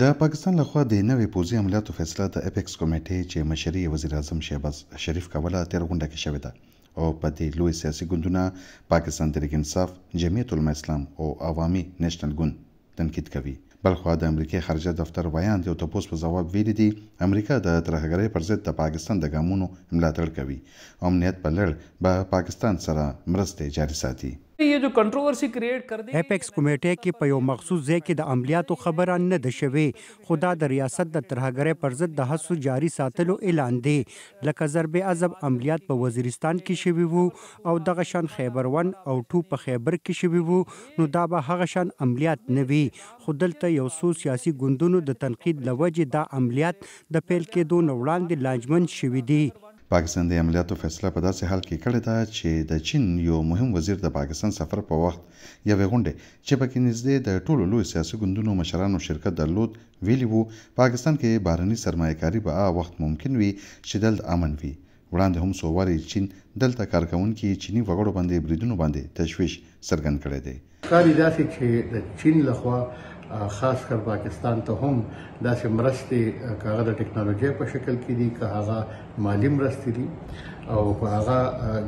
د پاکستان لخوا د نوې پوځي عملیاتو فیصله د اپیکس کمیټې چې مشري وزیر اعظم شهباز شریف کوله تیر غونډه کې شوې ده او په دې لوی سیاسي ګوندونه پاکستان تحریک انصاف، جمعیت علماء اسلام او عوامي نیشنل ګوند تنقید کوي. بلخوا د امریکای خارجه دفتر ویان د یو تپوس په ځواب ویلي دي امریکا د ترهګرۍ پر ضد د پاکستان د ګامونو ملاتړ کوي او امنیت په لړ به پاکستان سره مرستې جاري ساتي. ये जो controversy create कर दी اپیکس کمیټې کې په یو مخصوص ځای کې د عملیاتو خبره نه ده شوې، خو دا د ریاست د ترهګرۍ پر ضد د هڅو جاري ساتلو اعلان دی. لکه ضرب عضب عملیات په وزیرستان کې شوي وو او دغه شان خیبر 1 او 2 په خیبر کې شوي وو، نو دا به هغه شان عملیات نه وي. خو دلته یو څو سیاسي ګوندونو د تنقید له وجې دا عملیات د پیل کېدو نه وړاندې لانجمن شوي دي. پاکستان د عملیاتو فیصله په داسې حال کې کړې ده چې د چین یو مهم وزیر د پاکستان سفر په وخت یوې غونډې چې پکې نږدې د ټولو لوی سیاسي ګوندونو مشرانو شرکت درلود ویلي وو پاکستان کې بهرني سرمایه‌کاري به وخت ممکن وي چې دلته امن وي. وړاندې هم څو وارې چین دلته کارکوونکي چیني وګړو باندې بریدونو باندې تشویش څرګند کړی دی. ښکاري داسې چې د چین لخوا خاص کر پاکستان ته هم داسې مرستې که هغه د ټکنالوژۍ په شکل کې دي، که هغه مالي مرستې دي او که هغه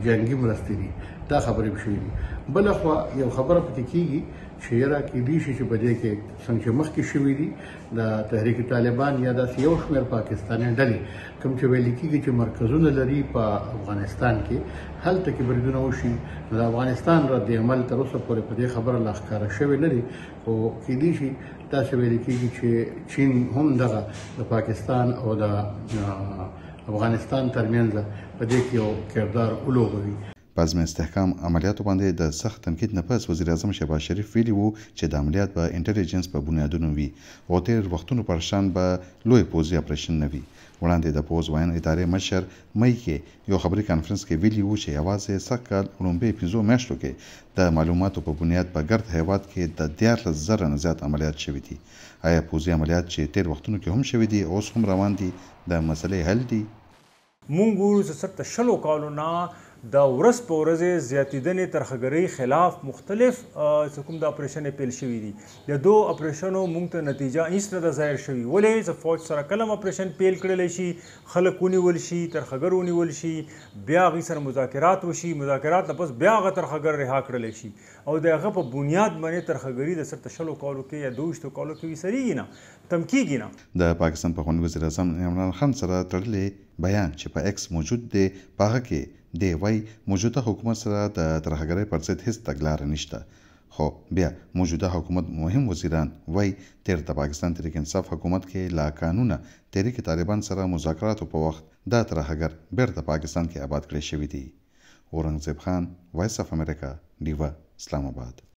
جنګي مرستې دي، دا خبرې به شوي دي. بله خوا یو خبره پکې کېږي چې یاره کېدای شي چې په دې کې څنګه چې مخکې شوي دي د تحریک طالبان یا داسې یو شمېر پاکستاني ډلې کوم چې ویل کېږي چې مرکزونه لري په افغانستان کې، هلته کې بریدونه وشي. نو د افغانستان رد عمل تر اوسه پورې په دې خبره لا ښکاره شوې نه دي، خو کېدای شي داسې ویل کېږي چې چین هم دغه د پاکستان او د افغانستان ترمنځ په دې کې یو کردار ولوبوي. په عزم استحکام عملیاتو باندې د سخت تنقید نه پس وزیر اعظم شهباز شریف ویلي وو چې د عملیات په انټيليجنس په بنیادونو وي او تیر وختونو پر شان به لوی پوځي اپریشن نه وي. وړاندې د پوځ ویان ادارې مشر مې کې یو خبري کانفرنس کې ویلي وو چې یوازې سږ کال لومړی 15 میاشتو کې د معلوماتو په بنیاد په ګرد هیواد کې د 14,000 نه زیات عملیات شوي دي. آیا پوځي عملیات چې تیر وختونو کې هم شوي دي اوس هم روان دي د مسلې حل دي؟ مونږ ګورو چې 70 کالو نه د ورځ په ورځې زیاتېدنې ترهګرۍ خلاف مختلف چې کوم د اپریشن پیل شوي دي. د دو اپریشنو موږ ته نتیجه هیڅ نه ده ظاهر شوي. ولې چې فوج سره کله هم اپریشن پیل کړلی شي، خلک ونیول شي، ترهګر ونیول شي، بیا هغوی سره مذاکرات وشي، مذاکرات نه پس بیا هغه ترهګر رها کړلی شي او د هغه په بنیاد باندې ترهګري د 70 کالو کې یا 22 کالو کې ویسریږي نه، تم کېږي نه. د پاکستان پخواني وزیر اعظم عمران خان سره تړلی بیان چې په ایکس موجود دی په هغه کې دی وایي موجوده حکومت سره د ترهګرۍ پر ضد هیڅ تګلاره نشته. خو بیا موجوده حکومت مهم وزیران وایي تیر د پاکستان تحریک انصاف حکومت کې لا قانونه تحریک طالبان سره مذاکراتو په وخت دا ترهګر بیرته پاکستان کې آباد کړی شوي دي. اورنګزیب خان، وایس اف امریکا، ډیوا، اسلام آباد.